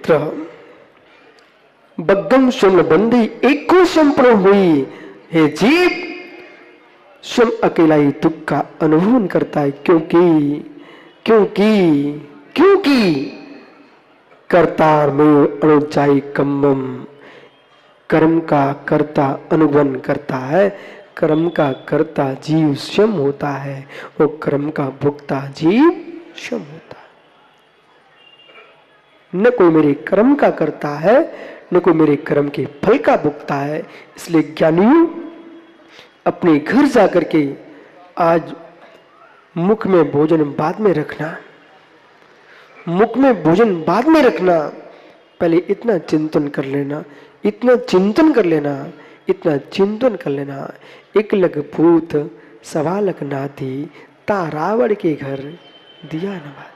मित्र बग्गम स्वयं बंदी एको संपूर्ण हुई। हे जीव, स्वयं अकेला ही दुख का अनुभव करता है, क्योंकि क्योंकि क्योंकि कर्तार में अनुजाई कम्मम, कर्म का कर्ता अनुगमन करता है। कर्म का कर्ता जीव स्वयं होता है और कर्म का भुगता जीव स्वयं होता है। न कोई मेरे कर्म का करता है, न कोई मेरे कर्म के फल का भुगता है। इसलिए ज्ञानियों, अपने घर जाकर के आज मुख में भोजन बाद में रखना, मुख में भोजन बाद में रखना, पहले इतना चिंतन कर लेना, इतना चिंतन कर लेना, इतना चिंतन कर लेना। एक लग पूत सवा लख नाती, तारावड़ के घर दिया नवाते।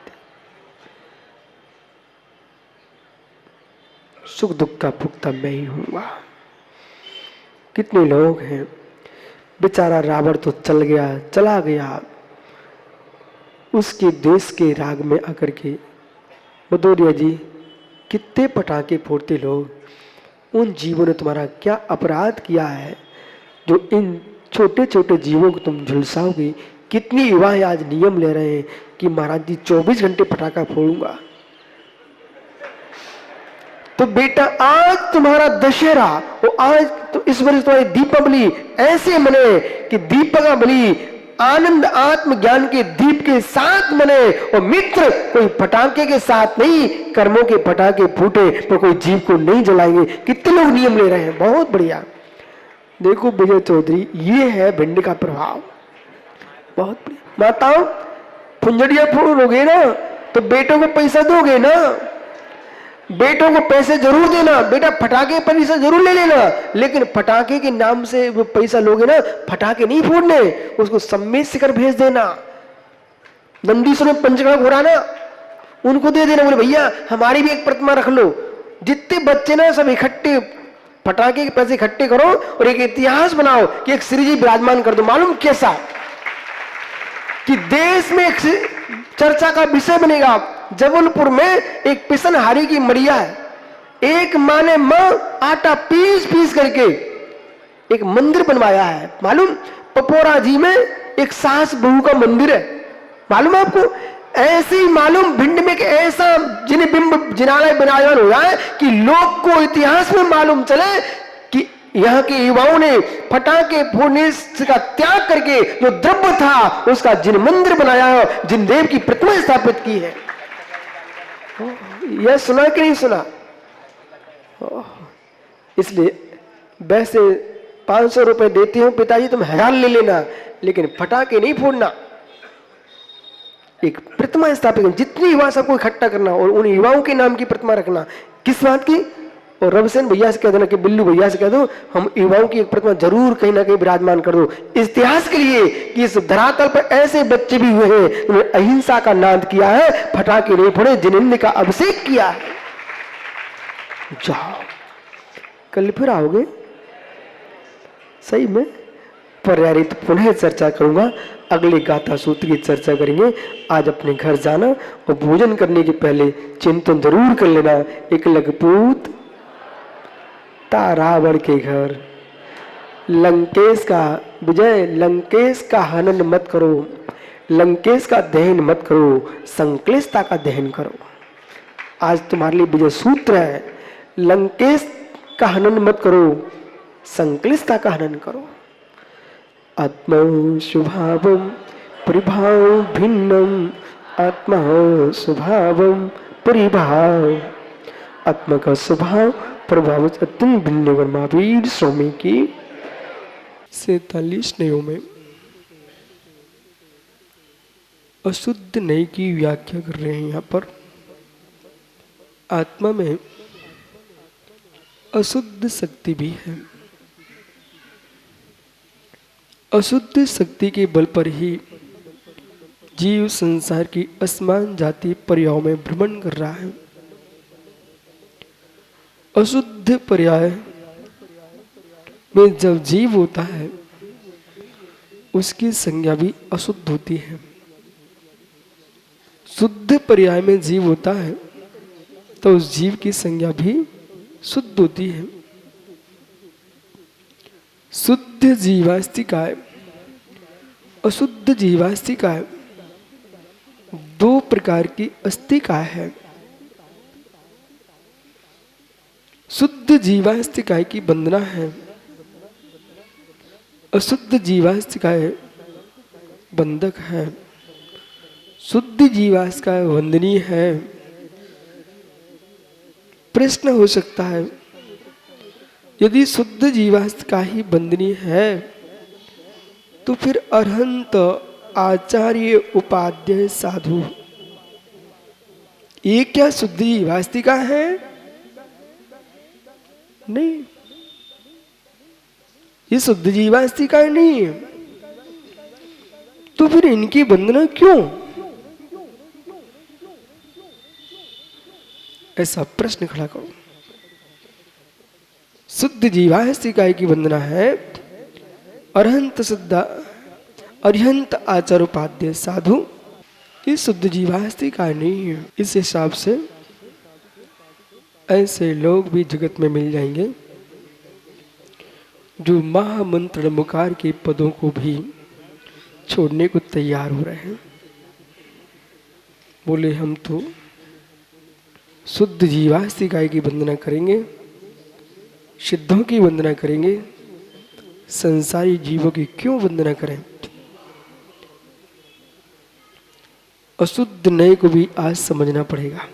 सुख दुख का भुगता मैं ही हूँगा। कितने लोग हैं, बेचारा रावण तो चल गया, चला गया, उसके देश के राग में आकर के भदौरिया जी कितने पटाखे फोड़ते लोग। उन जीवों ने तुम्हारा क्या अपराध किया है जो इन छोटे छोटे जीवों को तुम झुलसाओगे। कितनी युवाएं आज नियम ले रहे हैं कि महाराज जी 24 घंटे पटाखा फोड़ूंगा। तो बेटा, आज तुम्हारा दशहरा और आज तो इस वर्ष तुम्हारी दीपावली ऐसे मने कि दीपावली आनंद आत्मज्ञान के दीप के साथ मने। और मित्र, कोई पटाखे के साथ नहीं, कर्मों के पटाखे फूटे पर कोई जीव को नहीं जलाएंगे। कितने लोग नियम ले रहे हैं, बहुत बढ़िया। देखो विजय चौधरी, ये है भिंड का प्रभाव, बहुत बढ़िया। माताओं, फुंजड़िया फोड़ोगे ना तो बेटों को पैसा दोगे ना, बेटों को पैसे जरूर देना। बेटा, पटाखे पैसा जरूर ले लेना, लेकिन पटाखे के नाम से वो पैसा लोगे ना, पटाखे नहीं फोड़ने, उसको सम्मेद शिखर भेज देना। दंडीश्वर में पंचगढ़ घोराना, उनको दे देना। बोले भैया हमारी भी एक प्रतिमा रख लो। जितने बच्चे ना सब इकट्ठे पटाखे के पैसे इकट्ठे करो और एक इतिहास बनाओ कि एक श्री जी विराजमान कर दो। मालूम कैसा कि देश में एक चर्चा का विषय बनेगा। जबलपुर में एक पिसनहारी की मड़िया है, एक माँ ने आटा पीस पीस करके एक मंदिर बनवाया है। मालूम, पपोरा जी में एक सास बहू का मंदिर है, मालूम आपको। ऐसे ही मालूम भिंड में एक ऐसा जिनबिंब जिनालय बनाया हो रहा है कि लोग को इतिहास में मालूम चले कि यहाँ के युवाओं ने पटाखे फोड़ने का त्याग करके जो द्रव्य था उसका जिन मंदिर बनाया है, जिन देव की प्रतिमा स्थापित की है। यह सुना कि नहीं सुना? इसलिए वैसे 500 रुपए देती हूं पिताजी, तुम हैरान ले लेना, लेकिन पटाखे नहीं फोड़ना। एक प्रतिमा स्थापित, जितनी युवा सबको इकट्ठा करना और उन युवाओं के नाम की प्रतिमा रखना। किस बात की? और रविसेन भैया से कह देना कि बिल्लू भैया से कह दो हम युवाओं की एक प्रतिमा जरूर कहीं ना कहीं विराजमान कर दो, इतिहास के लिए कि इस धरातल पर ऐसे बच्चे भी हुए हैं जिन्होंने अहिंसा का नाद किया है, पटाखे नहीं फोड़े, जिनेंद्र का अभिषेक किया है। जाओ, कल फिर आओगे सही में। पर्यायित पुनः चर्चा करूंगा, अगले गाथा सूत्र की चर्चा करेंगे। आज अपने घर जाना और भोजन करने के पहले चिंतन जरूर कर लेना। एक लगपूत तारावड़ के घर, लंकेश का विजय, लंकेश का हनन मत करो, लंकेश का दहन मत करो, संक्लिष्टता का दहन करो। आज तुम्हारे लिए विजय सूत्र है, लंकेश का हनन मत करो, संक्लिष्टता का हनन करो। आत्मा स्वभावम परिभाव भिन्नम, आत्मा स्वभावम परिभाव, आत्मा का स्वभाव प्रभाव अत्यंत भिन्न। महावीर स्वामी की 47 नयों में अशुद्ध नई की व्याख्या कर रहे हैं। यहाँ पर आत्मा में अशुद्ध शक्ति भी है। अशुद्ध शक्ति के बल पर ही जीव संसार की असमान जाति पर्यायों में भ्रमण कर रहा है। अशुद्ध पर्याय में जब जीव होता है उसकी संज्ञा भी अशुद्ध होती है। शुद्ध पर्याय में जीव होता है तो उस जीव की संज्ञा भी शुद्ध होती है। शुद्ध जीवास्तिकाय, अशुद्ध जीवास्तिकाय, दो प्रकार की अस्तिकाय है। शुद्ध जीवास्तिकाय की वंदना है, अशुद्ध जीवास्तिकाय बंधक है। शुद्ध जीवास्तिकाय वंदनीय है। प्रश्न हो सकता है, यदि शुद्ध जीवास्तिकाय ही वंदनीय है तो फिर अरहंत आचार्य उपाध्याय साधु ये क्या शुद्ध जीवास्तिकाय है? नहीं, ये शुद्ध जीवास्तिकाय नहीं है। तो फिर इनकी वंदना क्यों? ऐसा प्रश्न खड़ा करो। शुद्ध जीवास्तिकाय की वंदना है अरहंत सिद्धा अरिहंत आचार उपाध्याय साधु, ये शुद्ध जीवास्तिकाय नहीं है। इस हिसाब से ऐसे लोग भी जगत में मिल जाएंगे जो महामंत्र नमोकार के पदों को भी छोड़ने को तैयार हो रहे हैं। बोले हम तो शुद्ध जीवास्तिकाय की वंदना करेंगे, सिद्धों की वंदना करेंगे, संसारी जीवों की क्यों वंदना करें? अशुद्ध नए को भी आज समझना पड़ेगा।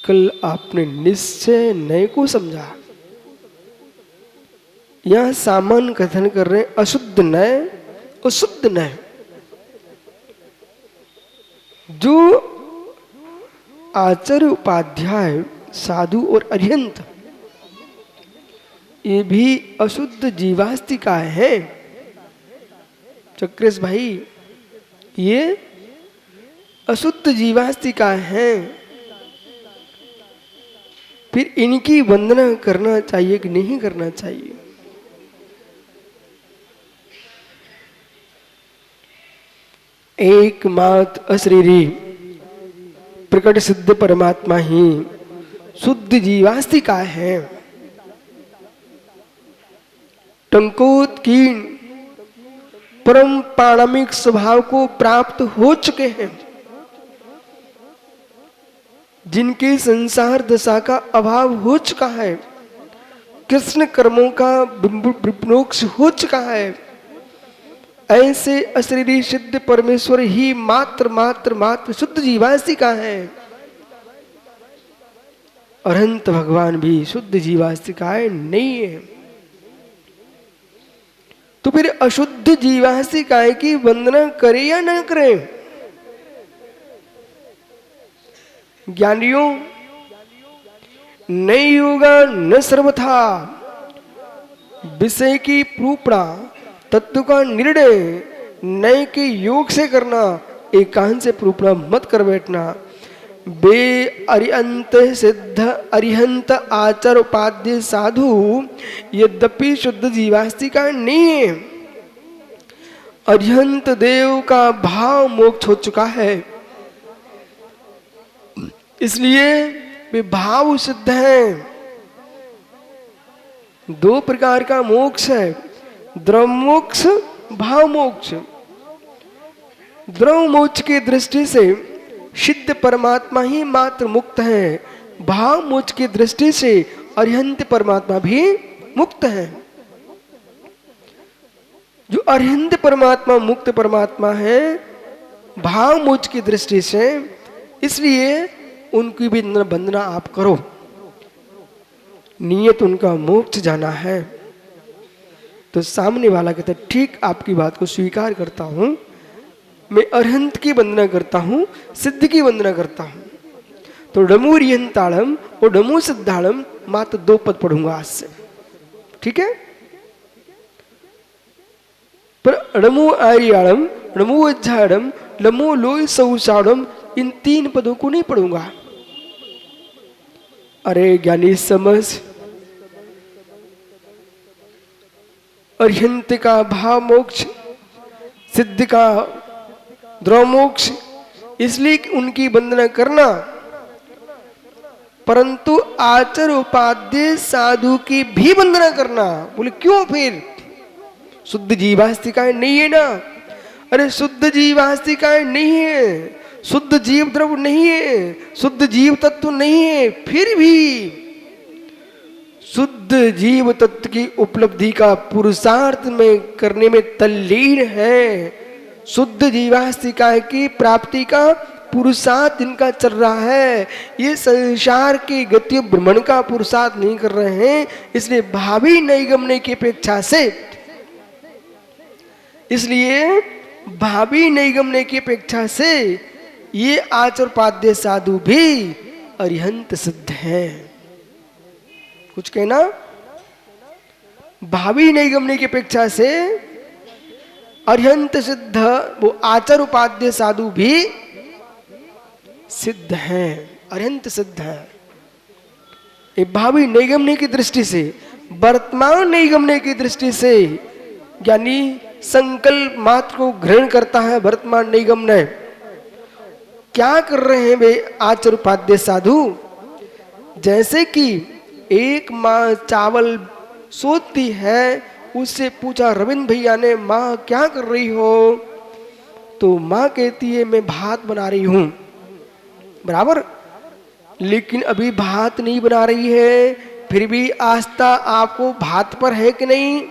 कल आपने निश्चय नए को समझा, यहां सामान्य कथन कर रहे हैं अशुद्ध नए, अशुद्ध नए। जो आचार्य उपाध्याय साधु और अरिहंत ये भी अशुद्ध जीवास्तिकाय है। चक्रेश भाई, ये अशुद्ध जीवास्तिकाय है। फिर इनकी वंदना करना चाहिए कि नहीं करना चाहिए? एकमात्र अशरीरी प्रकट सिद्ध परमात्मा ही शुद्ध जीवास्तिकाय है। टंकोत्कीर्ण परम पाणमिक स्वभाव को प्राप्त हो चुके हैं, जिनके संसार दशा का अभाव हो चुका है, कृष्ण कर्मों का विमोक्ष हो चुका है। ऐसे अशरीरी सिद्ध परमेश्वर ही मात्र मात्र मात्र शुद्ध जीवास्तिकाय है। अरहंत भगवान भी शुद्ध जीवास्तिकाय नहीं है। तो फिर अशुद्ध जीवास्तिकाय की वंदना करे या न करें? ज्ञानियों, नहीं होगा न सर्वथा विषय की प्रूपणा, तत्व का निर्णय नए के योग से करना, एकांत से प्रूपणा मत कर बैठना। बे अरिहंत सिद्ध अरिहंत आचार उपाध्याय साधु यद्यपि शुद्ध जीवास्तिकाय नहीं है, अरिहंत देव का भाव मोक्ष हो चुका है, इसलिए वे भाव सिद्ध हैं। दो प्रकार का मोक्ष है, द्रव्य मोक्ष, भाव मोक्ष। द्रव्य मोक्ष की दृष्टि से सिद्ध परमात्मा ही मात्र मुक्त है, भाव मोक्ष की दृष्टि से अरिहंत परमात्मा भी मुक्त है। जो अरिहंत परमात्मा मुक्त परमात्मा है भाव मोक्ष की दृष्टि से, इसलिए उनकी भी वंदना आप करो। नियत उनका मोक्ष जाना है। तो सामने वाला कहता है ठीक, आपकी बात को स्वीकार करता हूं, मैं अरहंत की वंदना करता हूं, सिद्ध की वंदना करता हूं। तो डमूरियंताड़म और डमू सिद्धाड़म मात्र 2 पद पढ़ूंगा आज से, ठीक है? पर डमू आर्याड़म, डमू अज्जाड़म, डमू लोई सौसाड़म, इन 3 पदों को नहीं पढ़ूंगा। अरे ज्ञानी समझ, अरिहंत का भाव मोक्ष, सिद्ध का द्रव्य मोक्ष, इसलिए उनकी वंदना करना परंतु आचार उपाध्याय साधु की भी वंदना करना। बोले क्यों फिर? शुद्ध जीवास्तिकाएं नहीं है ना। अरे शुद्ध जीवास्तिकाएं नहीं है, शुद्ध जीव द्रव्य नहीं है, शुद्ध जीव तत्व नहीं है, फिर भी शुद्ध जीव तत्व की उपलब्धि का पुरुषार्थ में करने में तल्लीन है। शुद्ध जीवास्तिकाएं की प्राप्ति का पुरुषार्थ इनका चल रहा है। ये संसार की गति भ्रमण का पुरुषार्थ नहीं कर रहे हैं। इसलिए भावी नैगम्य की अपेक्षा से, इसलिए भावी नैगम्य की अपेक्षा से ये आचार उपाध्याय साधु भी अरिहंत सिद्ध हैं। कुछ कहना? भावी नैगम्य की अपेक्षा से अरिहंत सिद्ध वो आचार उपाध्याय साधु भी सिद्ध हैं, अरिहंत सिद्ध है। ये भावी नैगम्य की दृष्टि से, वर्तमान नैगम्य की दृष्टि से, यानी संकल्प मात्र को ग्रहण करता है वर्तमान नैगम्य। क्या कर रहे हैं वे आचार उपाध्याय साधु? जैसे कि एक माँ चावल सोचती है, उससे पूछा रविंद्र भैया ने, माँ क्या कर रही हो? तो माँ कहती है मैं भात बना रही हूं। बराबर, लेकिन अभी भात नहीं बना रही है, फिर भी आस्था आपको भात पर है कि नहीं?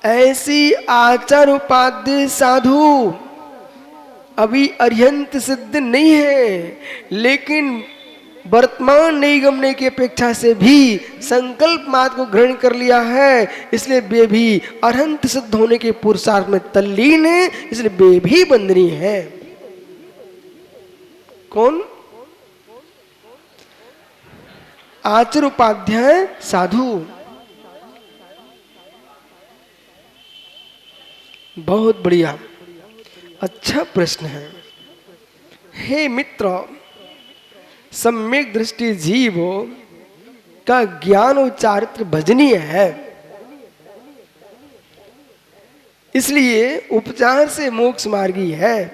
ऐसी आचार उपाध्याय साधु अभी अरिहंत सिद्ध नहीं है, लेकिन वर्तमान नैगम्य की अपेक्षा से भी संकल्प मात्र को ग्रहण कर लिया है। इसलिए वे भी अरिहंत सिद्ध होने के पुरुषार्थ में तल्लीन है, इसलिए वे भी वंदनीय है। कौन? आचार उपाध्याय साधु। बहुत बढ़िया, अच्छा प्रश्न है। हे मित्र, सम्यक दृष्टि जीव का ज्ञान और चारित्र भजनीय है, इसलिए उपचार से मोक्ष मार्गी है,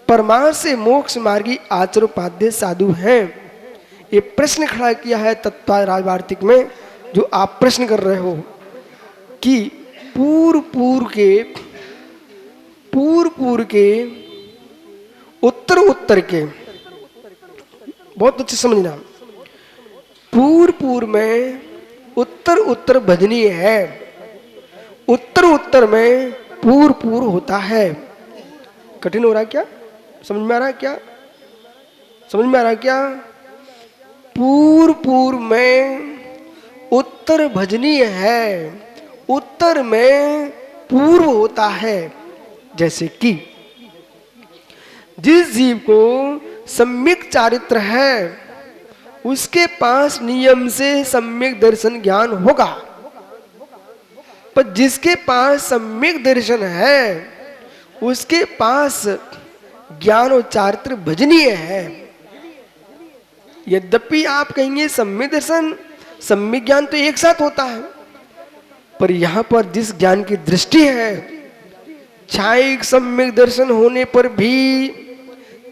परमार्थ से मोक्ष मार्गी आचार उपाध्याय साधु हैं। ये प्रश्न खड़ा किया है तत्व राजवार्तिक में, जो आप प्रश्न कर रहे हो कि पूर्व पूर्व के उत्तर के, बहुत अच्छे समझना, पूर्व में उत्तर भजनीय है, उत्तर में पूर्व होता है। कठिन हो रहा है क्या? समझ में आ रहा है क्या? समझ में आ रहा है क्या? पूर्व में उत्तर भजनीय है, उत्तर में पूर्व होता है। जैसे कि जिस जीव को सम्यक चारित्र है, उसके पास नियम से सम्यक दर्शन ज्ञान होगा, पर जिसके पास सम्यक दर्शन है उसके पास ज्ञान और चारित्र भजनीय है। यद्यपि आप कहेंगे सम्यक दर्शन सम्यक ज्ञान तो एक साथ होता है, पर यहां पर जिस ज्ञान की दृष्टि है, छायिक सम्यक दर्शन होने पर भी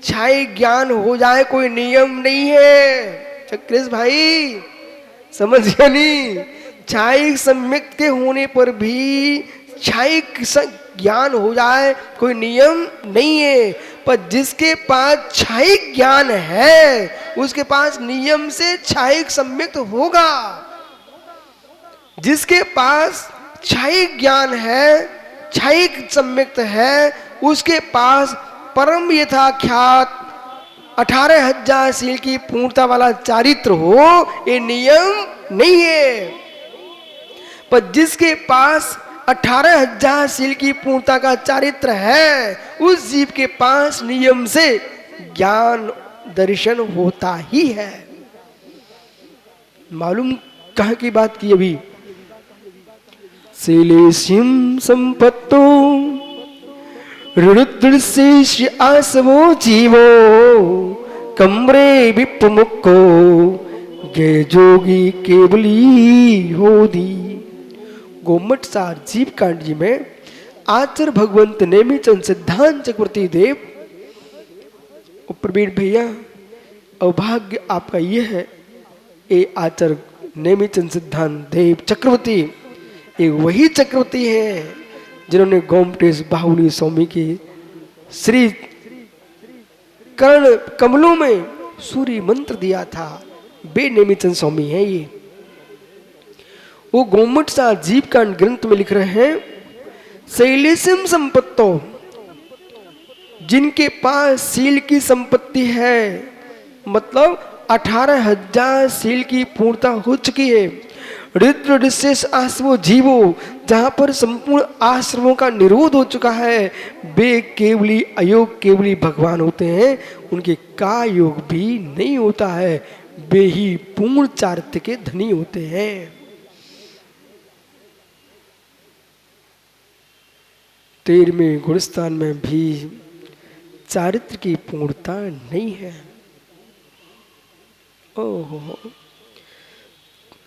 छायिक ज्ञान हो जाए कोई नियम नहीं है। चक्रेश भाई समझ गया नहीं? छायिक सम्यक के होने पर भी छायिक ज्ञान हो जाए कोई नियम नहीं है, पर जिसके पास छायिक ज्ञान है उसके पास नियम से छायिक सम्यक होगा। जिसके पास छायिक ज्ञान है, छायिक सम्यक्त है, उसके पास परम यथाख्यात 18,000 शील की पूर्णता वाला चारित्र हो, ये नियम नहीं है। पर जिसके पास 18,000 शील की पूर्णता का चारित्र है, उस जीव के पास नियम से ज्ञान दर्शन होता ही है। मालूम कहां की बात की? अभी शीलेशिम संपत्तो रुद्रशेष आसवो जीवो कमरे विपमुक्को गे जोगी केवली होदी। गोमट सार जीव कांड जी में आचार्य भगवंत नेमी चंद सिद्धांत चक्रवर्ती देव, प्रवीण भैया अभाग्य आपका यह है। ये आचार्य नेमिचंद सिद्धांत देव चक्रवर्ती, ये वही चक्रवर्ती हैं जिन्होंने गोमटेश बाहुली स्वामी के श्री कर्ण कमलों में सूर्य मंत्र दिया था। बे नेमिचंद स्वामी है ये। वो गोमट सा जीव कांड ग्रंथ में लिख रहे हैं, शैलेशम संपत्तो, जिनके पास सील की संपत्ति है, मतलब 18,000 सील की पूर्णता हो चुकी है। रुद्र ऋषेश आश्रमो जीवो, जहां पर संपूर्ण आश्रमों का निरोध हो चुका है, वे केवली अयोग केवली भगवान होते हैं, उनके का योग भी नहीं होता है, वे ही पूर्ण चारित्र के धनी होते हैं। 13वें गुणस्थान में भी चारित्र की पूर्णता नहीं है। ओहो,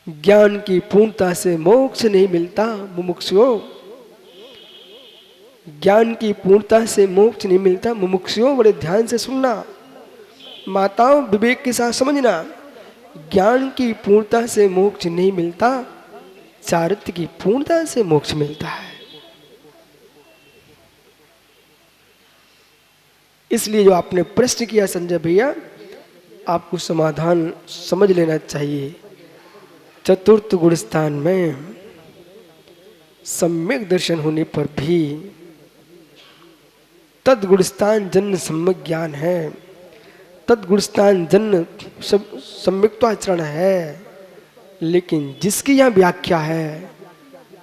ज्ञान की पूर्णता से मोक्ष नहीं मिलता मुमुक्षुओं, ज्ञान की पूर्णता से मोक्ष नहीं मिलता मुमुक्षुओं। बड़े ध्यान से सुनना, माताओं विवेक के साथ समझना, ज्ञान की पूर्णता से मोक्ष नहीं मिलता, चारित्र की पूर्णता से मोक्ष मिलता है। इसलिए जो आपने प्रश्न किया संजय भैया, आपको समाधान समझ लेना चाहिए। चतुर्थ गुणस्थान में सम्यक दर्शन होने पर भी तद्गुणस्थान जन्य सम्यक ज्ञान है, तद्गुणस्थान जन्य सम्यक्ताचरण है, लेकिन जिसकी यह व्याख्या है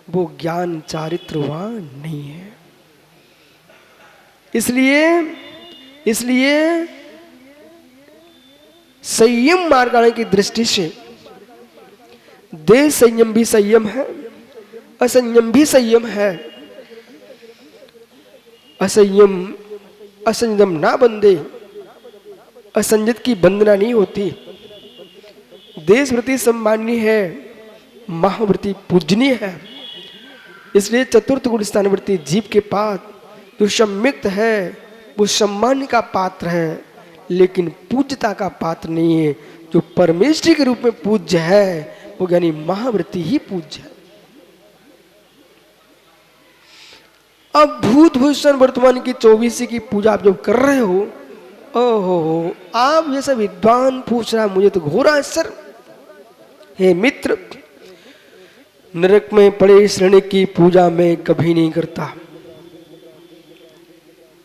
वो ज्ञान चारित्रवान नहीं है। इसलिए संयम मार्ग की दृष्टि से देश संयम भी संयम है, असंयम भी संयम है। असंयम ना बंदे, असंयत की वंदना नहीं होती। देशवृत्ति सम्माननीय है, महावृत्ति पूजनीय है। इसलिए चतुर्थ गुणस्थान वृत्ति जीव के पास जो सम्यक्त है वो सम्मान का पात्र है, लेकिन पूज्यता का पात्र नहीं है। जो परमेश्वरी के रूप में पूज्य है वो यानी महावृत्ति ही पूज्य है। अब भूत भूषण वर्तमान की 24 की पूजा आप जब कर रहे हो, ओहो, आप ये सब विद्वान पूछ रहा, मुझे तो घोर आश्चर्य। हे मित्र, नरक में पड़े श्रेणी की पूजा मैं कभी नहीं करता।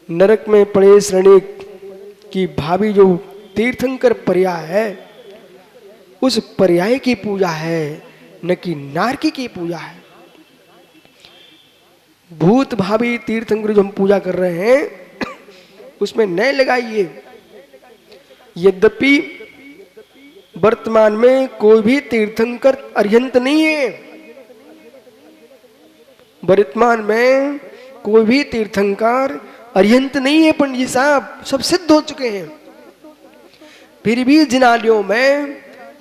नरक में पड़े श्रेणी की भावी जो तीर्थंकर पर्याय है, उस पर्याय की पूजा है, न कि नारकी की पूजा है। भूत भावी तीर्थंकर जो हम पूजा कर रहे हैं उसमें न लगाइए। यद्यपि वर्तमान में कोई भी तीर्थंकर अरिहंत नहीं है, वर्तमान में कोई भी तीर्थंकर अरिहंत नहीं है, पंडित जी साहब सब सिद्ध हो चुके हैं। फिर भी जिन आलियों में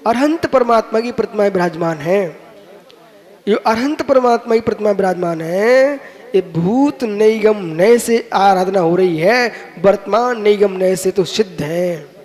अरहंत परमात्मा की प्रतिमा विराजमान है, ये अरहंत परमात्मा की प्रतिमा विराजमान है, ये भूत निगम नय से आराधना हो रही है, वर्तमान निगम नय से तो सिद्ध है।